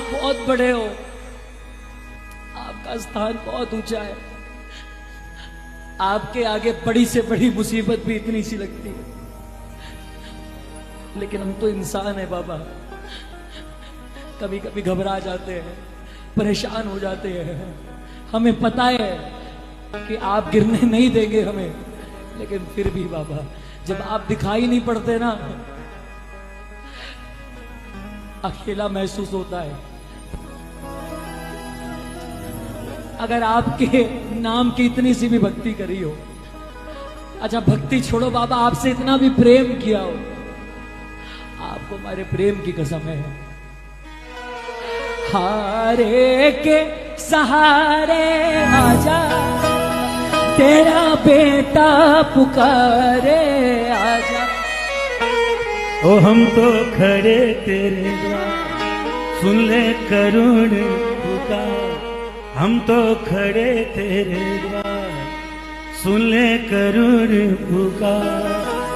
आप बहुत बड़े हो, आपका स्थान बहुत ऊंचा है, आपके आगे बड़ी से बड़ी मुसीबत भी इतनी सी लगती है। लेकिन हम तो इंसान है बाबा, कभी कभी घबरा जाते हैं, परेशान हो जाते हैं। हमें पता है कि आप गिरने नहीं देंगे हमें, लेकिन फिर भी बाबा जब आप दिखाई नहीं पड़ते ना, अकेला महसूस होता है। अगर आपके नाम की इतनी सी भी भक्ति करी हो, अच्छा भक्ति छोड़ो बाबा, आपसे इतना भी प्रेम किया हो, आपको हमारे प्रेम की कसम है। हारे के सहारे आजा, तेरा बेटा पुकारे आजा। ओ हम तो खड़े तेरे द्वार, सुन ले करुण पुकार। हम तो खड़े तेरे द्वार, सुन ले करुण पुकार।